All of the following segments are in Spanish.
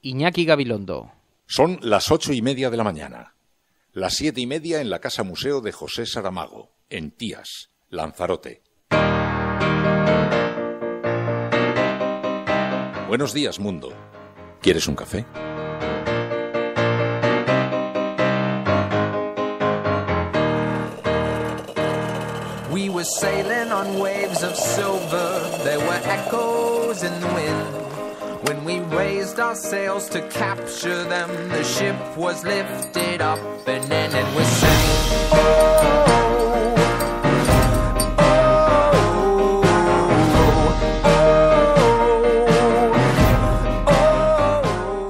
Iñaki Gabilondo. Son las 8:30 de la mañana. Las 7:30 en la Casa Museo de José Saramago, en Tías, Lanzarote. Buenos días, mundo. ¿Quieres un café? We were sailing on waves of silver. There were echoes in the wind. When we raised our sails to capture them, the ship was lifted up and then it was sank.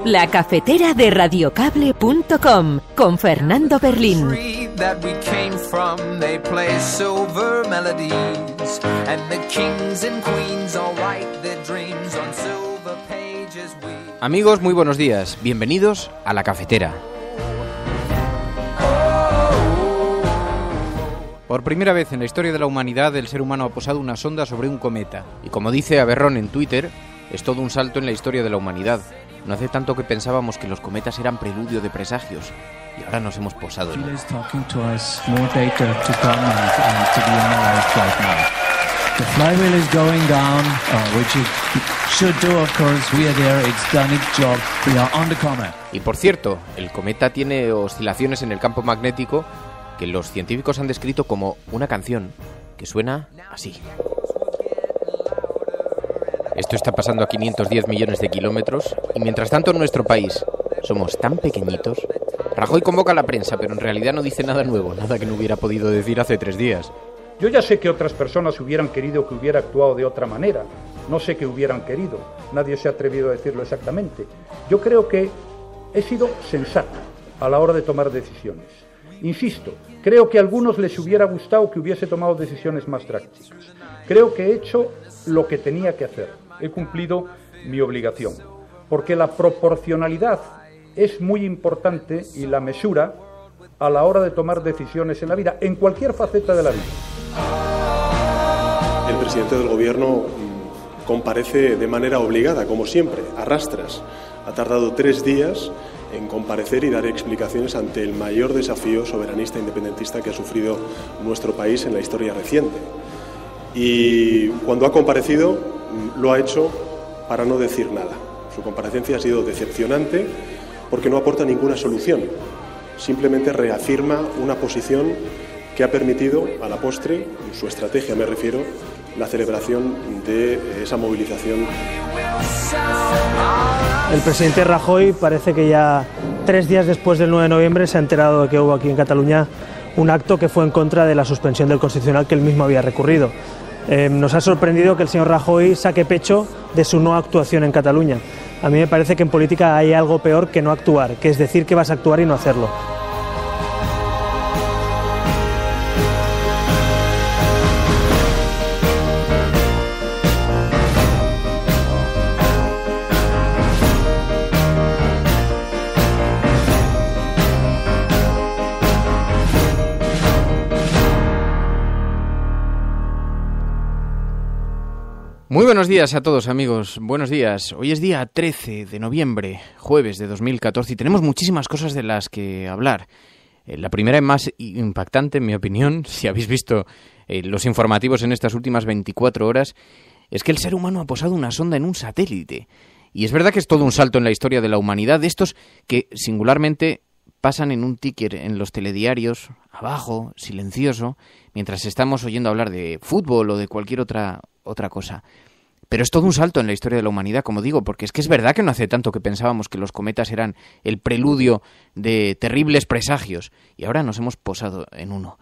La cafetera de radiocable.com con Fernando Berlín. That we came from, they play silver melodies, and the kings and queens all write their dreams on silver pages. Amigos, muy buenos días. Bienvenidos a La Cafetera. Por primera vez en la historia de la humanidad, el ser humano ha posado una sonda sobre un cometa. Y como dice Aberrón en Twitter, es todo un salto en la historia de la humanidad. No hace tanto que pensábamos que los cometas eran preludio de presagios. Y ahora nos hemos posado en... The flywheel is going down, which it should do, of course. We are there, it's done its job, we are on the comet. Y por cierto, el cometa tiene oscilaciones en el campo magnético que los científicos han descrito como una canción que suena así. Esto está pasando a 510 millones de kilómetros y mientras tanto en nuestro país somos tan pequeñitos. Rajoy convoca a la prensa, pero en realidad no dice nada nuevo, nada que no hubiera podido decir hace 3 días. Yo ya sé que otras personas hubieran querido que hubiera actuado de otra manera. No sé qué hubieran querido. Nadie se ha atrevido a decirlo exactamente. Yo creo que he sido sensato a la hora de tomar decisiones. Insisto, creo que a algunos les hubiera gustado que hubiese tomado decisiones más drásticas. Creo que he hecho lo que tenía que hacer. He cumplido mi obligación. Porque la proporcionalidad es muy importante y la mesura a la hora de tomar decisiones en la vida, en cualquier faceta de la vida. El presidente del Gobierno comparece de manera obligada, como siempre, a rastras. Ha tardado 3 días en comparecer y dar explicaciones ante el mayor desafío soberanista e independentista que ha sufrido nuestro país en la historia reciente. Y cuando ha comparecido, lo ha hecho para no decir nada. Su comparecencia ha sido decepcionante porque no aporta ninguna solución. Simplemente reafirma una posición que ha permitido, a la postre, en su estrategia me refiero, la celebración de esa movilización. El presidente Rajoy parece que ya 3 días después del 9 de noviembre se ha enterado de que hubo aquí en Cataluña un acto que fue en contra de la suspensión del Constitucional que él mismo había recurrido. Nos ha sorprendido que el señor Rajoy saque pecho de su no actuación en Cataluña. A mí me parece que en política hay algo peor que no actuar, que es decir que vas a actuar y no hacerlo. Muy buenos días a todos, amigos. Buenos días. Hoy es día 13 de noviembre, jueves de 2014, y tenemos muchísimas cosas de las que hablar. La primera y más impactante, en mi opinión, si habéis visto los informativos en estas últimas 24 horas, es que el ser humano ha posado una sonda en un satélite. Y es verdad que es todo un salto en la historia de la humanidad, de estos que singularmente pasan en un ticker en los telediarios, abajo, silencioso, mientras estamos oyendo hablar de fútbol o de cualquier otra cosa. Pero es todo un salto en la historia de la humanidad, como digo, porque es que es verdad que no hace tanto que pensábamos que los cometas eran el preludio de terribles presagios, y ahora nos hemos posado en uno.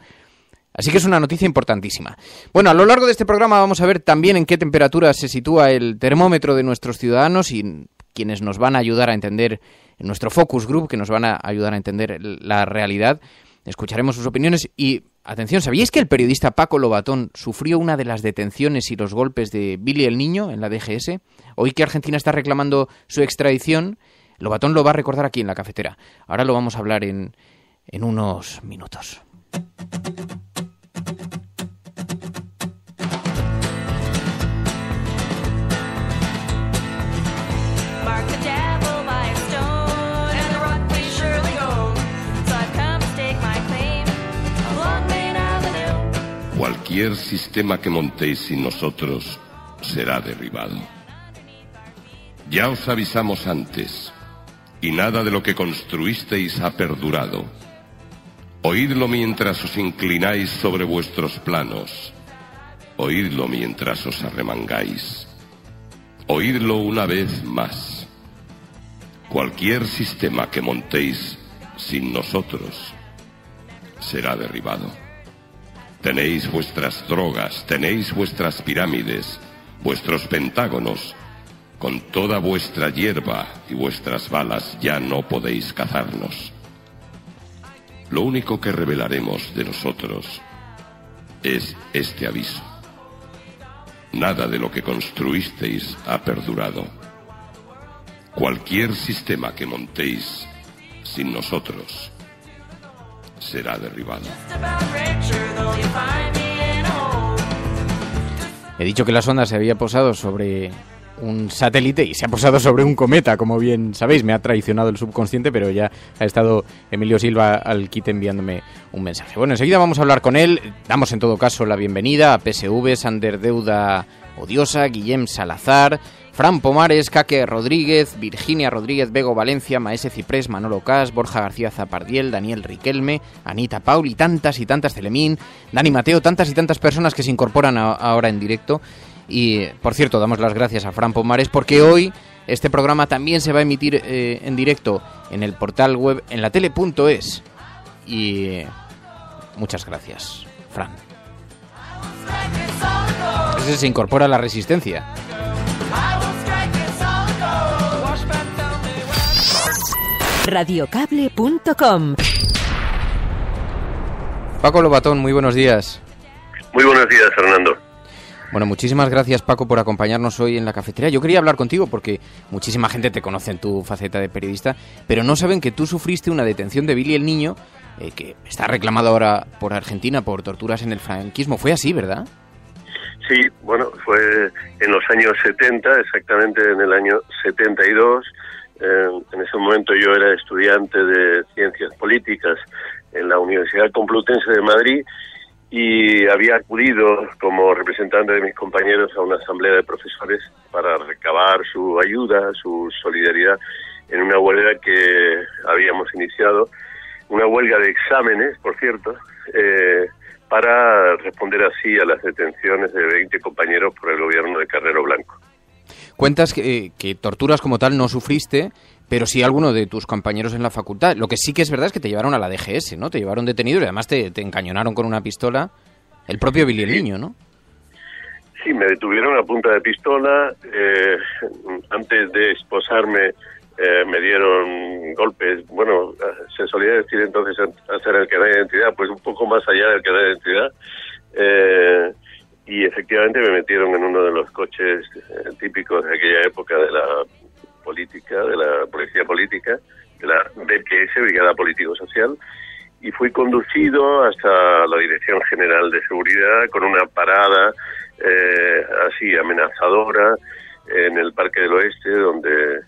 Así que es una noticia importantísima. Bueno, a lo largo de este programa vamos a ver también en qué temperatura se sitúa el termómetro de nuestros ciudadanos y quienes nos van a ayudar a entender, en nuestro focus group, que nos van a ayudar a entender la realidad. Escucharemos sus opiniones y, atención, ¿sabíais que el periodista Paco Lobatón sufrió una de las detenciones y los golpes de Billy el Niño en la DGS? Hoy que Argentina está reclamando su extradición, Lobatón lo va a recordar aquí en La Cafetera. Ahora lo vamos a hablar en unos minutos. Mark the devil by his cualquier sistema que montéis sin nosotros será derribado. Ya os avisamos antes, y nada de lo que construisteis ha perdurado. Oídlo mientras os inclináis sobre vuestros planos. Oídlo mientras os arremangáis. Oídlo una vez más. Cualquier sistema que montéis sin nosotros será derribado. Tenéis vuestras drogas, tenéis vuestras pirámides, vuestros pentágonos. Con toda vuestra hierba y vuestras balas ya no podéis cazarnos. Lo único que revelaremos de nosotros es este aviso. Nada de lo que construisteis ha perdurado. Cualquier sistema que montéis sin nosotros será derribado. He dicho que la sonda se había posado sobre un satélite y se ha posado sobre un cometa, como bien sabéis. Me ha traicionado el subconsciente, pero ya ha estado Emilio Silva al quite enviándome un mensaje. Bueno, enseguida vamos a hablar con él. Damos en todo caso la bienvenida a PSV, Sander Deuda Odiosa, Guillem Salazar, Fran Pomares, Kake Rodríguez, Virginia Rodríguez, Bego Valencia, Maese Ciprés, Manolo Cas, Borja García Zapardiel, Daniel Riquelme, Anita Paul y tantas, Celemín, Dani Mateo, tantas y tantas personas que se incorporan ahora en directo. Y, por cierto, damos las gracias a Fran Pomares porque hoy este programa también se va a emitir en directo en el portal web en latele.es. Y muchas gracias, Fran. Ese se incorpora a la resistencia. Radiocable.com. Paco Lobatón, muy buenos días. Muy buenos días, Fernando. Bueno, muchísimas gracias, Paco, por acompañarnos hoy en la cafetería. Yo quería hablar contigo porque muchísima gente te conoce en tu faceta de periodista, pero no saben que tú sufriste una detención de Billy el Niño, que está reclamado ahora por Argentina por torturas en el franquismo. Fue así, ¿verdad? Sí, bueno, fue en los años 70, exactamente en el año 72. En ese momento yo era estudiante de Ciencias Políticas en la Universidad Complutense de Madrid y había acudido como representante de mis compañeros a una asamblea de profesores para recabar su ayuda, su solidaridad en una huelga que habíamos iniciado, una huelga de exámenes, por cierto, para responder así a las detenciones de 20 compañeros por el gobierno de Carrero Blanco. Cuentas que torturas como tal no sufriste, pero sí alguno de tus compañeros en la facultad. Lo que sí que es verdad es que te llevaron a la DGS, ¿no? Te llevaron detenido y además te encañonaron con una pistola. El propio Billy el Niño, ¿no? Sí, me detuvieron a punta de pistola. Antes de esposarme me dieron golpes. Bueno, se solía decir entonces hacer el carnet de identidad, pues un poco más allá del carnet de identidad. Y efectivamente me metieron en uno de los coches típicos de aquella época de la política, de la policía política, de la BPS, Brigada Político-Social, y fui conducido hasta la Dirección General de Seguridad con una parada así amenazadora en el Parque del Oeste, donde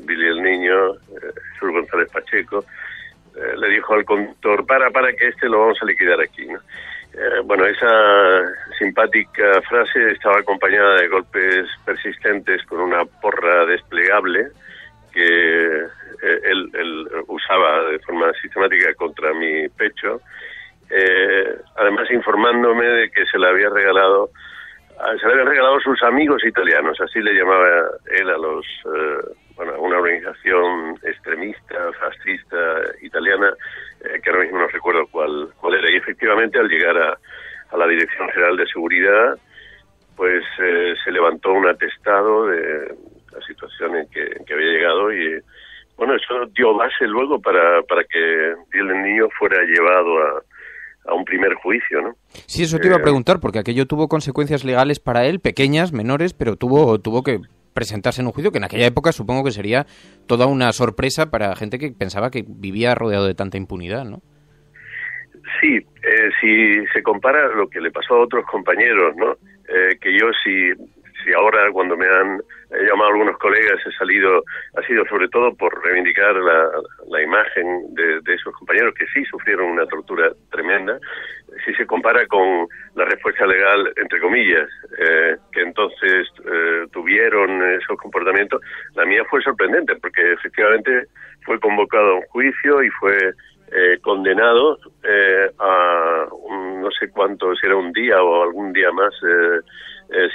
Billy el Niño, Jesús González Pacheco, le dijo al conductor, para que lo vamos a liquidar aquí, ¿no? Bueno, esa simpática frase estaba acompañada de golpes persistentes con una porra desplegable que él usaba de forma sistemática contra mi pecho, además informándome de que se le habían regalado sus amigos italianos, así le llamaba él a los una organización extremista, fascista italiana, que ahora mismo no recuerdo cuál era. Y efectivamente, al llegar a la Dirección General de Seguridad, pues se levantó un atestado de la situación en que había llegado y, bueno, eso dio base luego para que el niño fuera llevado a un primer juicio, ¿no? Sí, eso te iba a preguntar, porque aquello tuvo consecuencias legales para él, pequeñas, menores, pero tuvo que presentarse en un juicio que en aquella época supongo que sería toda una sorpresa para gente que pensaba que vivía rodeado de tanta impunidad, ¿no? Sí, si se compara lo que le pasó a otros compañeros, ¿no? Que yo si si ahora cuando me han llamado algunos colegas ha sido sobre todo por reivindicar la imagen de esos compañeros que sí sufrieron una tortura tremenda, si se compara con la respuesta legal, entre comillas, que entonces tuvieron esos comportamientos. La mía fue sorprendente porque efectivamente fue convocado a un juicio y fue condenado a no sé cuánto, si era un día o algún día más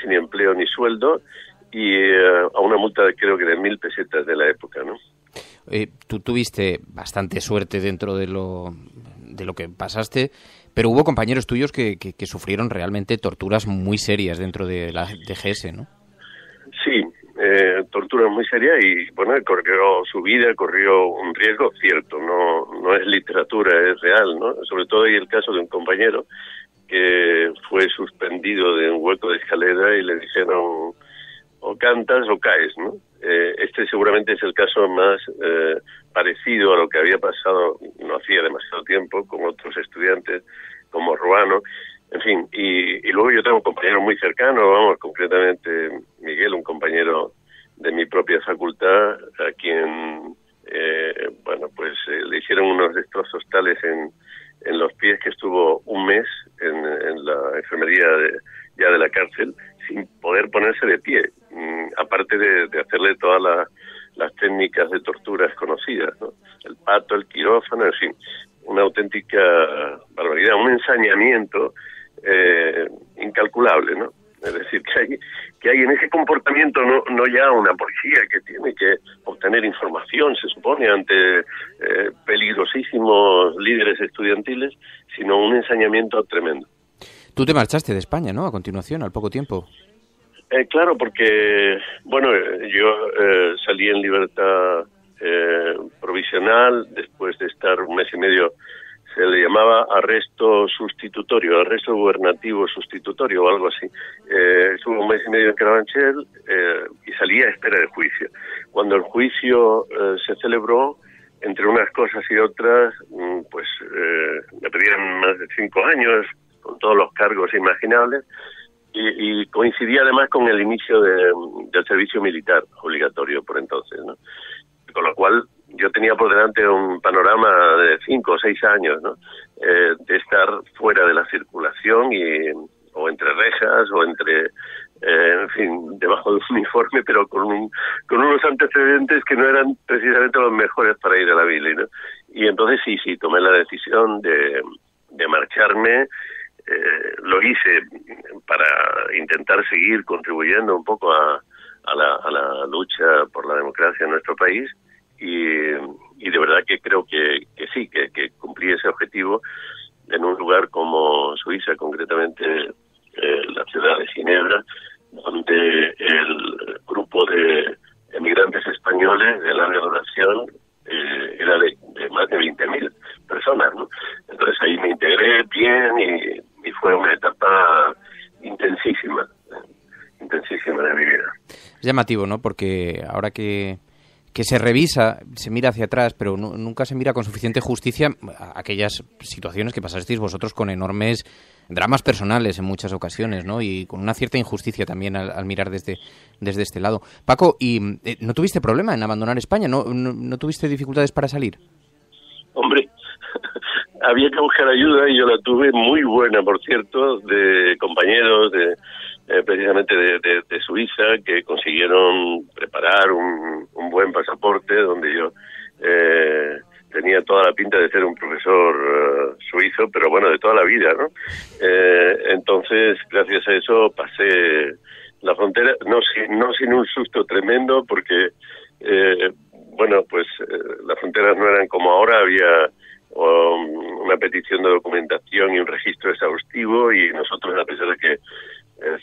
sin empleo ni sueldo, y a una multa creo que de 1.000 pesetas de la época, ¿no? Tú tuviste bastante suerte dentro de lo que pasaste, pero hubo compañeros tuyos que sufrieron realmente torturas muy serias dentro de la DGS, ¿no? Sí, tortura muy seria y, bueno, corrió su vida, corrió un riesgo cierto, no es literatura, es real, ¿no? Sobre todo hay el caso de un compañero que fue suspendido de un hueco de escalera y le dijeron o cantas o caes, ¿no? Este seguramente es el caso más parecido a lo que había pasado no hacía demasiado tiempo con otros estudiantes como Ruano, en fin, y luego yo tengo un compañero muy cercano, vamos, concretamente Miguel, un compañero de mi propia facultad, a quien le hicieron unos destrozos tales en los pies que estuvo un mes en la enfermería ya de la cárcel sin poder ponerse de pie, aparte de hacerle todas las técnicas de torturas conocidas, ¿no? El pato, el quirófano, en fin, una auténtica barbaridad, un ensañamiento incalculable, ¿no? Es decir, que hay en ese comportamiento no ya una policía que tiene que obtener información, se supone, ante peligrosísimos líderes estudiantiles, sino un ensañamiento tremendo. Tú te marchaste de España, ¿no? A continuación, al poco tiempo. Claro, porque, bueno, yo salí en libertad provisional después de estar un mes y medio. Se le llamaba arresto sustitutorio, arresto gubernativo sustitutorio o algo así. Estuve un mes y medio en Carabanchel y salí a espera de juicio. Cuando el juicio se celebró, entre unas cosas y otras, pues me pedían más de 5 años, con todos los cargos imaginables, y coincidía además con el inicio del servicio militar obligatorio por entonces, ¿no? Con lo cual yo tenía por delante un panorama de 5 o 6 años, ¿no? De estar fuera de la circulación o entre rejas o entre, en fin, debajo de un uniforme, pero con unos antecedentes que no eran precisamente los mejores para ir a la Bili, ¿no? Y entonces sí, tomé la decisión de marcharme. Lo hice para intentar seguir contribuyendo un poco a la lucha por la democracia en nuestro país. Y de verdad que creo que sí, que cumplí ese objetivo en un lugar como Suiza, concretamente la ciudad de Ginebra, donde el grupo de emigrantes españoles de larga duración era de más de 20.000 personas, ¿no? Entonces ahí me integré bien y fue una etapa intensísima de mi vida. Es llamativo, ¿no? Porque ahora que se revisa, se mira hacia atrás, pero nunca se mira con suficiente justicia aquellas situaciones que pasasteis vosotros con enormes dramas personales en muchas ocasiones, ¿no? Y con una cierta injusticia también al mirar desde este lado. Paco, ¿y no tuviste problema en abandonar España? ¿No tuviste dificultades para salir? Hombre, había que buscar ayuda y yo la tuve muy buena, por cierto, de compañeros precisamente de Suiza, que consiguieron preparar un buen pasaporte donde yo tenía toda la pinta de ser un profesor suizo, pero bueno, de toda la vida, ¿no? Entonces, gracias a eso pasé la frontera, no sin un susto tremendo, porque las fronteras no eran como ahora, había una petición de documentación y un registro exhaustivo, y nosotros, a pesar de que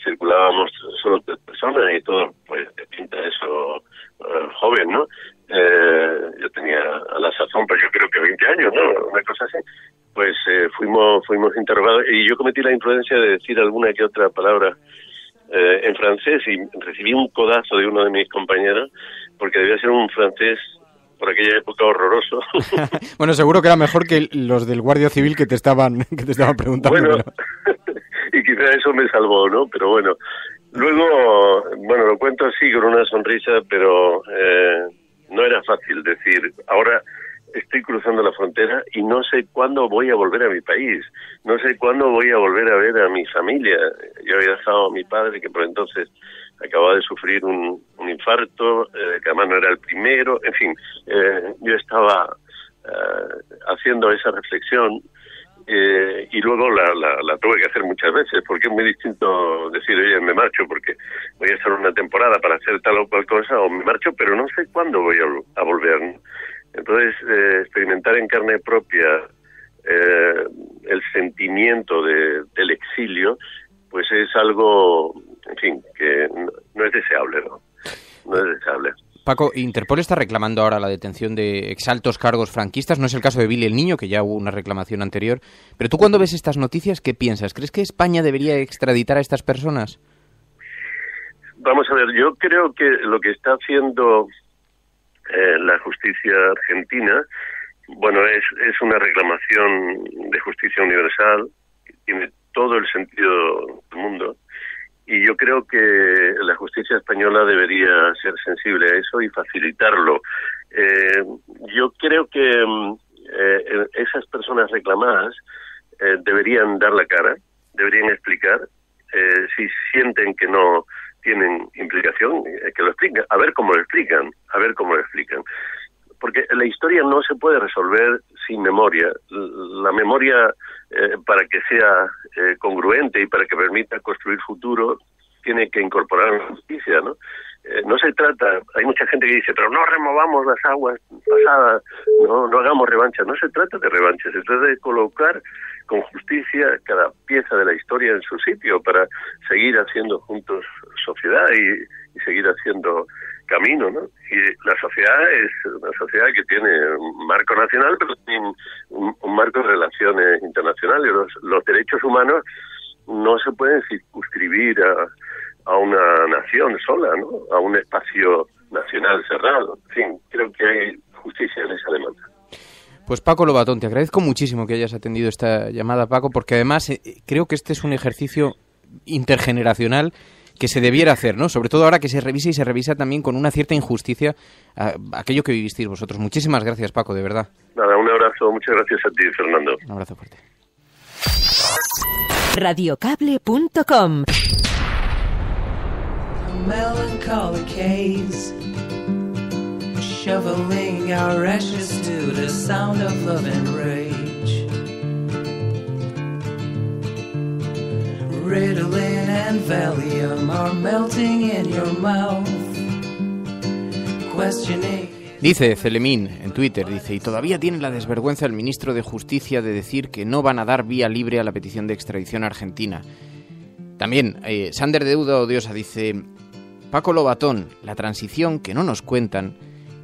circulábamos solo 3 personas y todo, pues te pinta eso joven, ¿no? Yo tenía a la sazón, pero yo creo que 20 años, ¿no? Una cosa así. Pues fuimos interrogados y yo cometí la imprudencia de decir alguna que otra palabra en francés y recibí un codazo de uno de mis compañeros porque debía ser un francés por aquella época horroroso. Bueno, seguro que era mejor que los del Guardia Civil que te estaban preguntando. Bueno, y quizá eso me salvó, ¿no? Pero bueno, luego, con una sonrisa, pero no era fácil decir, ahora estoy cruzando la frontera y no sé cuándo voy a volver a mi país, no sé cuándo voy a volver a ver a mi familia. Yo había dejado a mi padre, que por entonces acababa de sufrir un infarto, que además no era el primero, en fin, yo estaba haciendo esa reflexión. Y luego la tuve que hacer muchas veces, porque es muy distinto decir, oye, me marcho porque voy a estar una temporada para hacer tal o cual cosa, o me marcho, pero no sé cuándo voy a volver, ¿no? Entonces, experimentar en carne propia el sentimiento del exilio, pues es algo, en fin, que no es deseable, ¿no? No es deseable. Paco, Interpol está reclamando ahora la detención de exaltos cargos franquistas. No es el caso de Billy el Niño, que ya hubo una reclamación anterior. Pero tú, cuando ves estas noticias, ¿qué piensas? ¿Crees que España debería extraditar a estas personas? Vamos a ver, yo creo que lo que está haciendo la justicia argentina, bueno, es una reclamación de justicia universal, tiene todo el sentido del mundo. Y yo creo que la justicia española debería ser sensible a eso y facilitarlo. Yo creo que esas personas reclamadas deberían dar la cara, deberían explicar. Si sienten que no tienen implicación, que lo expliquen, a ver cómo lo explican. Porque la historia no se puede resolver sin memoria. La memoria, para que sea congruente y para que permita construir futuro, tiene que incorporar la justicia, ¿no? No se trata, hay mucha gente que dice, pero no removamos las aguas pasadas, no hagamos revancha. No se trata de revancha, se trata de colocar con justicia cada pieza de la historia en su sitio para seguir haciendo juntos sociedad y seguir haciendo camino, ¿no? Y la sociedad es una sociedad que tiene un marco nacional, pero también un marco de relaciones internacionales. Los derechos humanos no se pueden circunscribir a una nación sola, ¿no? A un espacio nacional cerrado. En fin, creo que hay justicia en esa demanda. Pues Paco Lobatón, te agradezco muchísimo que hayas atendido esta llamada, Paco, porque además creo que este es un ejercicio intergeneracional que se debiera hacer, ¿no? Sobre todo ahora que se revisa y se revisa también con una cierta injusticia aquello que vivisteis vosotros. Muchísimas gracias, Paco, de verdad. Nada, un abrazo. Muchas gracias a ti, Fernando. Un abrazo fuerte. Radiocable.com. Melancholic haze, shoveling our ashes to the sound of love and rage. Ritalin and Valium are melting in your mouth. Questioning. Dice Celemín en Twitter, dice, y todavía tiene la desvergüenza el ministro de Justicia de decir que no van a dar vía libre a la petición de extradición a Argentina. También, Sander Deuda Odiosa dice, Paco Lobatón, la transición que no nos cuentan,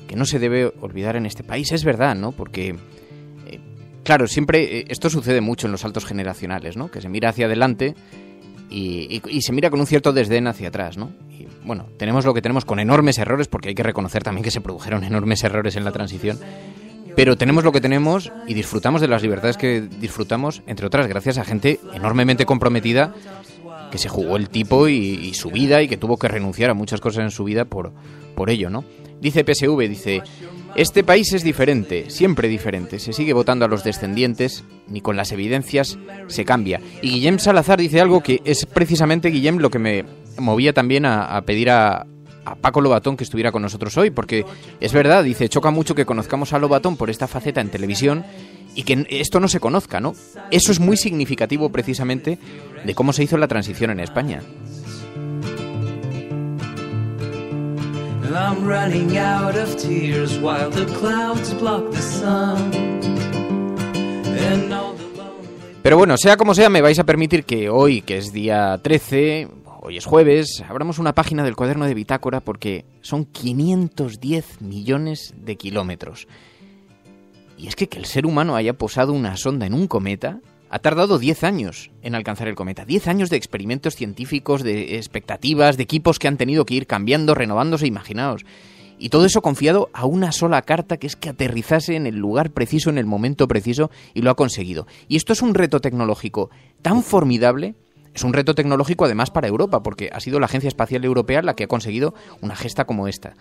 que no se debe olvidar en este país, es verdad, ¿no? Porque, claro, siempre esto sucede mucho en los saltos generacionales, ¿no? Que se mira hacia adelante y se mira con un cierto desdén hacia atrás, ¿no? Y, bueno, tenemos lo que tenemos con enormes errores, porque hay que reconocer también que se produjeron enormes errores en la transición, pero tenemos lo que tenemos y disfrutamos de las libertades que disfrutamos, entre otras gracias a gente enormemente comprometida que se jugó el tipo y su vida y que tuvo que renunciar a muchas cosas en su vida por ello, ¿no? Dice PSV, dice, este país es diferente, siempre diferente, se sigue votando a los descendientes, ni con las evidencias se cambia. Y Guillem Salazar dice algo que es precisamente, Guillem, lo que me movía también a pedir a Paco Lobatón que estuviera con nosotros hoy, porque es verdad, dice, choca mucho que conozcamos a Lobatón por esta faceta en televisión y que esto no se conozca, ¿no? Eso es muy significativo precisamente de cómo se hizo la transición en España. I'm running out of tears while the clouds block the sun. Pero bueno, sea como sea, me vais a permitir que hoy, que es día 13, hoy es jueves, abramos una página del cuaderno de bitácora porque son 510 millones de kilómetros. Y es que el ser humano haya posado una sonda en un cometa ha tardado 10 años en alcanzar el cometa. 10 años de experimentos científicos, de expectativas, de equipos que han tenido que ir cambiando, renovándose, imaginaos. Y todo eso confiado a una sola carta, que es que aterrizase en el lugar preciso, en el momento preciso, y lo ha conseguido. Y esto es un reto tecnológico tan formidable Es un reto tecnológico además para Europa, porque ha sido la Agencia Espacial Europea la que ha conseguido una gesta como esta.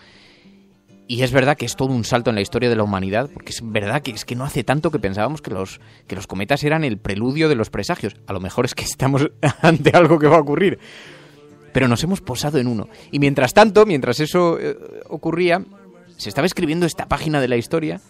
Y es verdad que es todo un salto en la historia de la humanidad, porque es verdad que no hace tanto que pensábamos que los cometas eran el preludio de los presagios. A lo mejor es que estamos ante algo que va a ocurrir. Pero nos hemos posado en uno. Y mientras tanto, mientras eso ocurría, se estaba escribiendo esta página de la historia.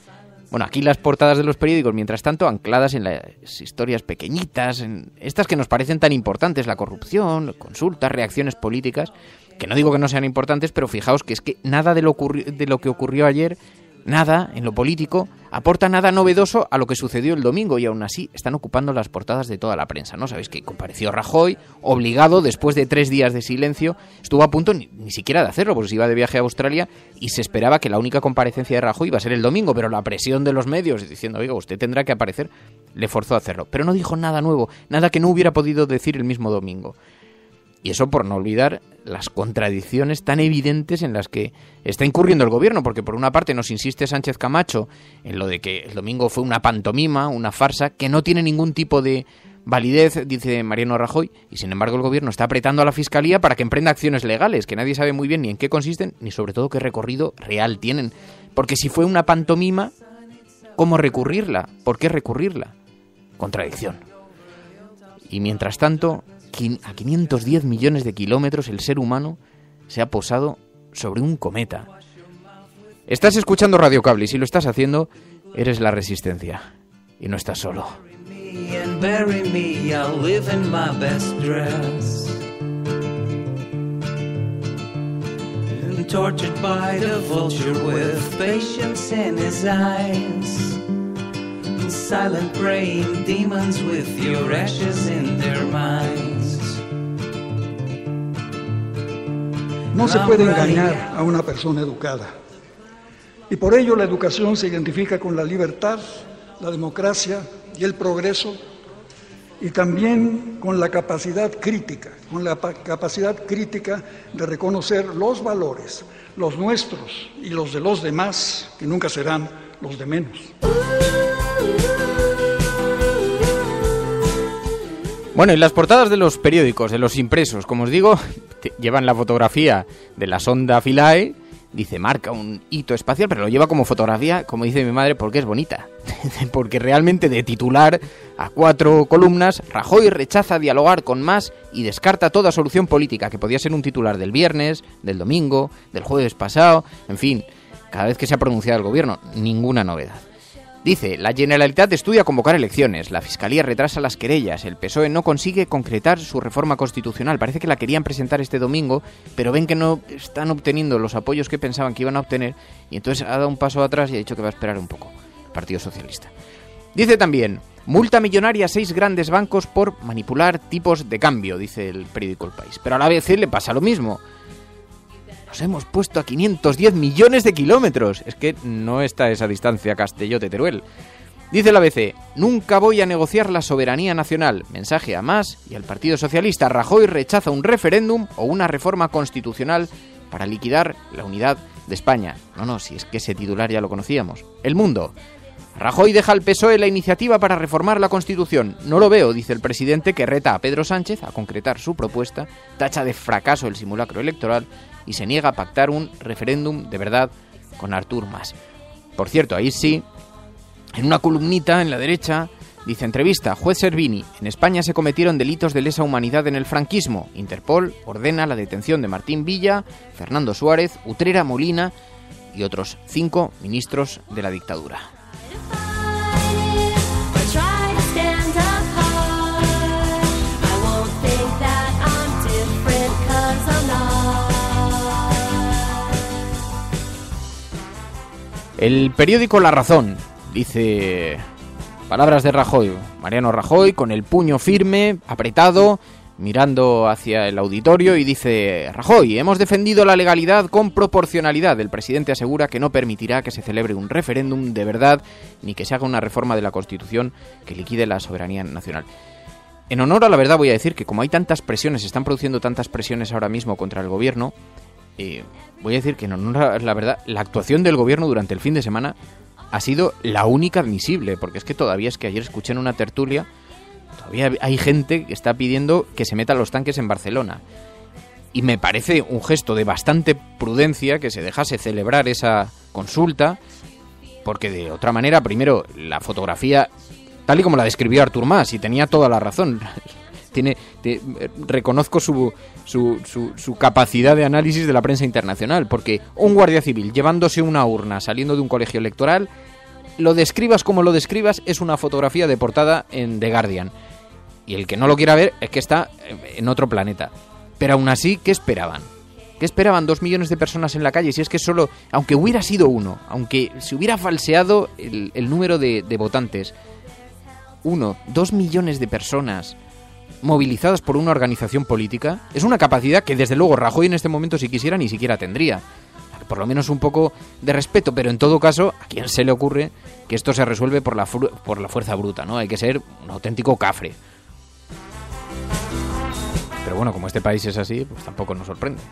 Bueno, aquí las portadas de los periódicos, mientras tanto, ancladas en las historias pequeñitas, en estas que nos parecen tan importantes, la corrupción, consultas, reacciones políticas, que no digo que no sean importantes, pero fijaos que es que nada de lo que ocurrió ayer, nada en lo político, aporta nada novedoso a lo que sucedió el domingo, y aún así están ocupando las portadas de toda la prensa, ¿no? Sabéis que compareció Rajoy, obligado, después de 3 días de silencio, estuvo a punto ni siquiera de hacerlo, porque se iba de viaje a Australia y se esperaba que la única comparecencia de Rajoy iba a ser el domingo, pero la presión de los medios diciendo, oiga, usted tendrá que aparecer, le forzó a hacerlo. Pero no dijo nada nuevo, nada que no hubiera podido decir el mismo domingo. Y eso por no olvidar las contradicciones tan evidentes en las que está incurriendo el gobierno, porque por una parte nos insiste Sánchez Camacho en lo de que el domingo fue una pantomima, una farsa, que no tiene ningún tipo de validez, dice Mariano Rajoy, y sin embargo el gobierno está apretando a la Fiscalía para que emprenda acciones legales, que nadie sabe muy bien ni en qué consisten, ni sobre todo qué recorrido real tienen. Porque si fue una pantomima, ¿cómo recurrirla? ¿Por qué recurrirla? Contradicción. Y mientras tanto, a 510 millones de kilómetros el ser humano se ha posado sobre un cometa. Estás escuchando Radio Cable y si lo estás haciendo, eres la Resistencia. Y no estás solo. Tortured by the vulture with patience in his eyes. Silent praying demons with your ashes in their minds. No se puede engañar a una persona educada. Y por ello la educación se identifica con la libertad, la democracia y el progreso, y también con la capacidad crítica, de reconocer los valores, los nuestros y los de los demás, que nunca serán los de menos. Bueno, y las portadas de los periódicos, de los impresos, como os digo, llevan la fotografía de la sonda Philae, dice marca un hito espacial, pero lo lleva como fotografía, como dice mi madre, porque es bonita. Porque realmente de titular a 4 columnas, Rajoy rechaza dialogar con Mas y descarta toda solución política, que podía ser un titular del viernes, del domingo, del jueves pasado, en fin, cada vez que se ha pronunciado el gobierno, ninguna novedad. Dice, la Generalitat estudia convocar elecciones, la Fiscalía retrasa las querellas, el PSOE no consigue concretar su reforma constitucional. Parece que la querían presentar este domingo, pero ven que no están obteniendo los apoyos que pensaban que iban a obtener, y entonces ha dado un paso atrás y ha dicho que va a esperar un poco, el Partido Socialista. Dice también, multa millonaria a 6 grandes bancos por manipular tipos de cambio, dice el periódico El País. Pero a la ABC le pasa lo mismo. Nos hemos puesto a 510 millones de kilómetros. Es que no está esa distancia Castelló-Teruel. Dice la ABC, nunca voy a negociar la soberanía nacional. Mensaje a Mas y al Partido Socialista. Rajoy rechaza un referéndum o una reforma constitucional para liquidar la unidad de España. No, si es que ese titular ya lo conocíamos. El Mundo. Rajoy deja al PSOE la iniciativa para reformar la Constitución. No lo veo, dice el presidente, que reta a Pedro Sánchez a concretar su propuesta, tacha de fracaso el simulacro electoral y se niega a pactar un referéndum de verdad con Artur Mas. Por cierto, ahí sí, en una columnita en la derecha, dice entrevista, juez Servini, en España se cometieron delitos de lesa humanidad en el franquismo. Interpol ordena la detención de Martín Villa, Fernando Suárez, Utrera Molina y otros 5 ministros de la dictadura. El periódico La Razón dice, palabras de Rajoy, Mariano Rajoy con el puño firme, apretado, mirando hacia el auditorio y dice, Rajoy, hemos defendido la legalidad con proporcionalidad. El presidente asegura que no permitirá que se celebre un referéndum de verdad ni que se haga una reforma de la Constitución que liquide la soberanía nacional. En honor a la verdad voy a decir que como hay tantas presiones, se están produciendo tantas presiones ahora mismo contra el gobierno, voy a decir que en honor a la verdad, la actuación del gobierno durante el fin de semana ha sido la única admisible, porque es que todavía es que ayer escuché en una tertulia todavía hay gente que está pidiendo que se metan los tanques en Barcelona. Y me parece un gesto de bastante prudencia que se dejase celebrar esa consulta, porque de otra manera, primero, la fotografía, tal y como la describió Artur Mas, y tenía toda la razón, reconozco su capacidad de análisis de la prensa internacional, porque un guardia civil llevándose una urna saliendo de un colegio electoral, lo describas como lo describas, es una fotografía de portada en The Guardian. Y el que no lo quiera ver es que está en otro planeta. Pero aún así, ¿qué esperaban? ¿Qué esperaban 2 millones de personas en la calle? Si es que solo, aunque hubiera sido uno, aunque se hubiera falseado el número de votantes, 2 millones de personas movilizadas por una organización política, es una capacidad que desde luego Rajoy en este momento, si quisiera, ni siquiera tendría. Por lo menos un poco de respeto, pero en todo caso, ¿a quién se le ocurre que esto se resuelve por la fuerza bruta, ¿no? Hay que ser un auténtico cafre. Pero bueno, como este país es así, pues tampoco nos sorprende.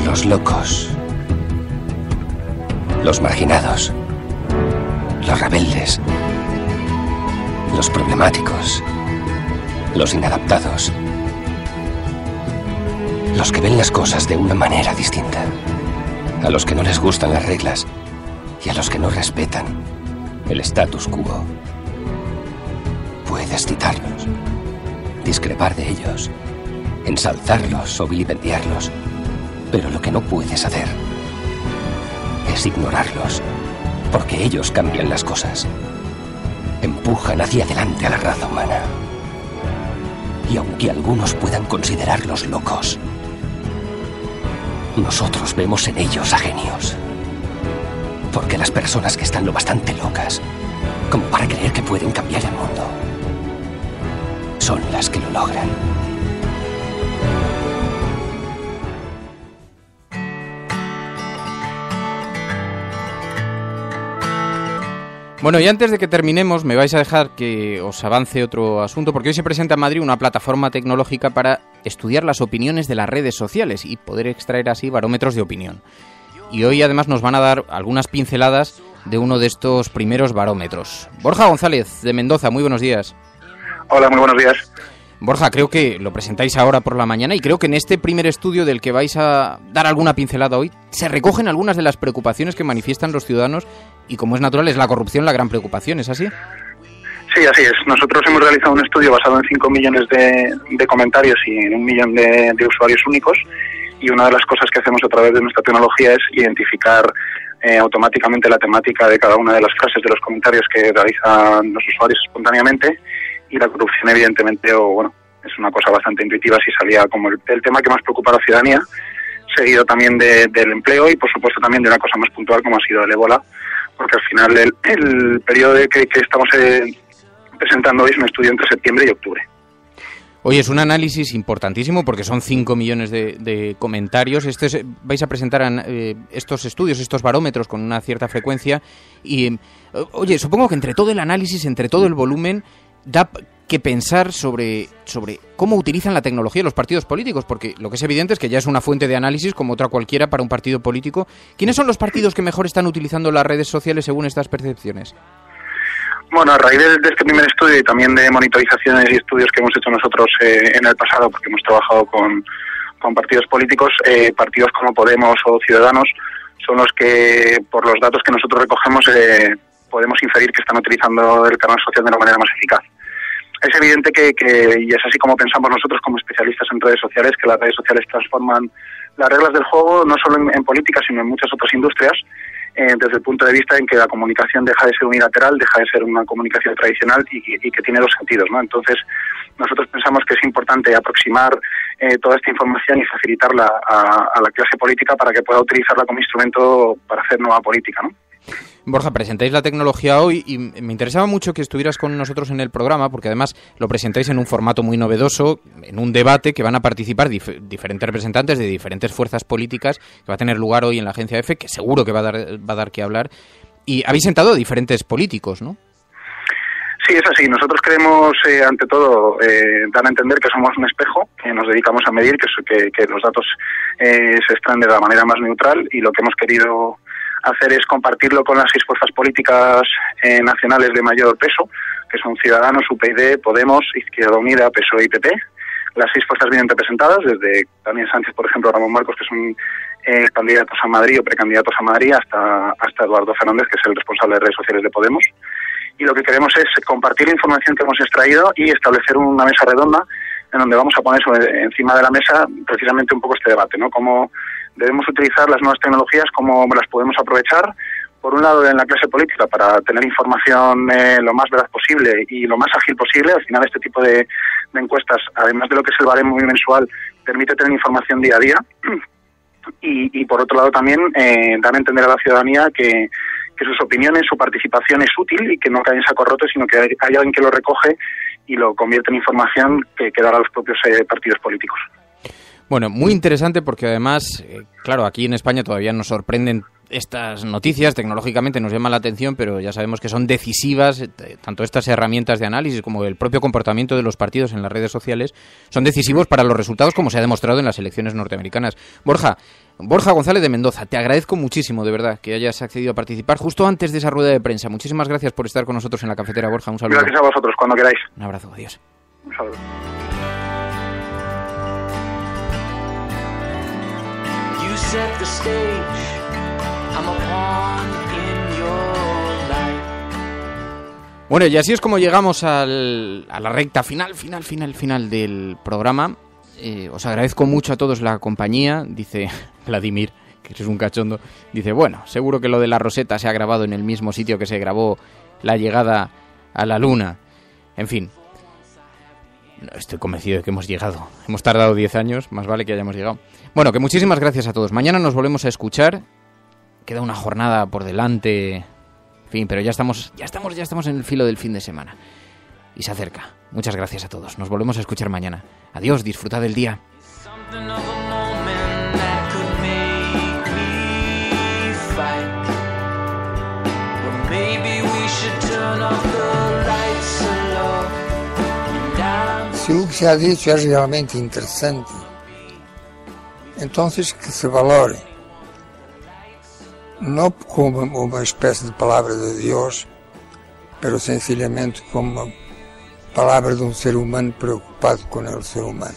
Los locos, los marginados, los rebeldes, los problemáticos, los inadaptados, los que ven las cosas de una manera distinta, a los que no les gustan las reglas y a los que no respetan el status quo. Puedes citarlos, discrepar de ellos, ensalzarlos o vilipendiarlos. Pero lo que no puedes hacer es ignorarlos, porque ellos cambian las cosas, empujan hacia adelante a la raza humana. Y aunque algunos puedan considerarlos locos, nosotros vemos en ellos a genios. Porque las personas que están lo bastante locas como para creer que pueden cambiar el mundo son las que lo logran. Bueno, y antes de que terminemos, me vais a dejar que os avance otro asunto, porque hoy se presenta en Madrid una plataforma tecnológica para estudiar las opiniones de las redes sociales y poder extraer así barómetros de opinión. Y hoy además nos van a dar algunas pinceladas de uno de estos primeros barómetros. Borja González, de Mendoza, muy buenos días. Hola, muy buenos días. Borja, creo que lo presentáis ahora por la mañana y creo que en este primer estudio del que vais a dar alguna pincelada hoy se recogen algunas de las preocupaciones que manifiestan los ciudadanos y, como es natural, es la corrupción la gran preocupación, ¿es así? Sí, así es. Nosotros hemos realizado un estudio basado en 5 millones de comentarios y en 1 millón de usuarios únicos, y una de las cosas que hacemos a través de nuestra tecnología es identificar automáticamente la temática de cada una de las frases de los comentarios que realizan los usuarios espontáneamente. Y la corrupción, evidentemente, es una cosa bastante intuitiva si salía como el tema que más preocupa a la ciudadanía, seguido también del empleo y, por supuesto, también de una cosa más puntual como ha sido el ébola, porque al final el periodo que estamos presentando hoy es un estudio entre septiembre y octubre. Oye, es un análisis importantísimo porque son 5 millones de comentarios. Vais a presentar estos estudios, estos barómetros con una cierta frecuencia y, oye, supongo que entre todo el análisis, entre todo el volumen, da que pensar sobre cómo utilizan la tecnología los partidos políticos, porque lo que es evidente es que ya es una fuente de análisis como otra cualquiera para un partido político. ¿Quiénes son los partidos que mejor están utilizando las redes sociales según estas percepciones? Bueno, a raíz de este primer estudio y también de monitorizaciones y estudios que hemos hecho nosotros en el pasado, porque hemos trabajado con partidos políticos, partidos como Podemos o Ciudadanos son los que, por los datos que nosotros recogemos, podemos inferir que están utilizando el canal social de una manera más eficaz. Es evidente que, y es así como pensamos nosotros como especialistas en redes sociales, que las redes sociales transforman las reglas del juego, no solo en política, sino en muchas otras industrias, desde el punto de vista en que la comunicación deja de ser unilateral, deja de ser una comunicación tradicional y que tiene dos sentidos, ¿no? Entonces, nosotros pensamos que es importante aproximar toda esta información y facilitarla a la clase política para que pueda utilizarla como instrumento para hacer nueva política, ¿no? Borja, presentáis la tecnología hoy y me interesaba mucho que estuvieras con nosotros en el programa porque además lo presentáis en un formato muy novedoso, en un debate que van a participar diferentes representantes de diferentes fuerzas políticas que va a tener lugar hoy en la Agencia EFE, que seguro que va a dar que hablar. Y habéis sentado a diferentes políticos, ¿no? Sí, es así. Nosotros queremos, ante todo, dar a entender que somos un espejo, que nos dedicamos a medir, que los datos se extraen de la manera más neutral, y lo que hemos querido hacer es compartirlo con las 6 fuerzas políticas nacionales de mayor peso, que son Ciudadanos, UPyD, Podemos, Izquierda Unida, PSOE y PP. Las 6 fuerzas vienen representadas, desde Daniel Sánchez, por ejemplo, Ramón Marcos, que son candidatos a Madrid o precandidatos a Madrid, hasta Eduardo Fernández, que es el responsable de redes sociales de Podemos. Y lo que queremos es compartir la información que hemos extraído y establecer una mesa redonda en donde vamos a poner encima de la mesa precisamente un poco este debate, ¿no? Cómo debemos utilizar las nuevas tecnologías, cómo las podemos aprovechar, por un lado en la clase política para tener información lo más veraz posible y lo más ágil posible. Al final este tipo de encuestas, además de lo que es el baremo mensual, permite tener información día a día y por otro lado también dar a entender a la ciudadanía que sus opiniones, su participación es útil y que no cae en saco roto, sino que hay alguien que lo recoge y lo convierte en información que dará a los propios partidos políticos. Bueno, muy interesante porque además, claro, aquí en España todavía nos sorprenden estas noticias, tecnológicamente nos llama la atención, pero ya sabemos que son decisivas, tanto estas herramientas de análisis como el propio comportamiento de los partidos en las redes sociales, son decisivos para los resultados, como se ha demostrado en las elecciones norteamericanas. Borja González de Mendoza, te agradezco muchísimo, de verdad, que hayas accedido a participar justo antes de esa rueda de prensa. Muchísimas gracias por estar con nosotros en la cafetera, Borja. Un saludo. Gracias a vosotros, cuando queráis. Un abrazo, adiós. Un saludo. You set the stage, I'm a pawn in your life. Bueno, y así es como llegamos a la recta final del programa. Os agradezco mucho a todos la compañía, dice Vladimir, que es un cachondo. Dice, bueno, seguro que lo de la Roseta se ha grabado en el mismo sitio que se grabó la llegada a la Luna. En fin, estoy convencido de que hemos llegado. Hemos tardado 10 años, más vale que hayamos llegado. Bueno, que muchísimas gracias a todos. Mañana nos volvemos a escuchar. Queda una jornada por delante. En fin, pero ya estamos en el filo del fin de semana. Y se acerca. Muchas gracias a todos. Nos volvemos a escuchar mañana. Adiós, disfrutad del día. Se o que se ha dicho é realmente interessante, entonces que se valore, não como uma espécie de palavra de Deus, pero sencillamente como uma palavra de um ser humano preocupado com o ser humano.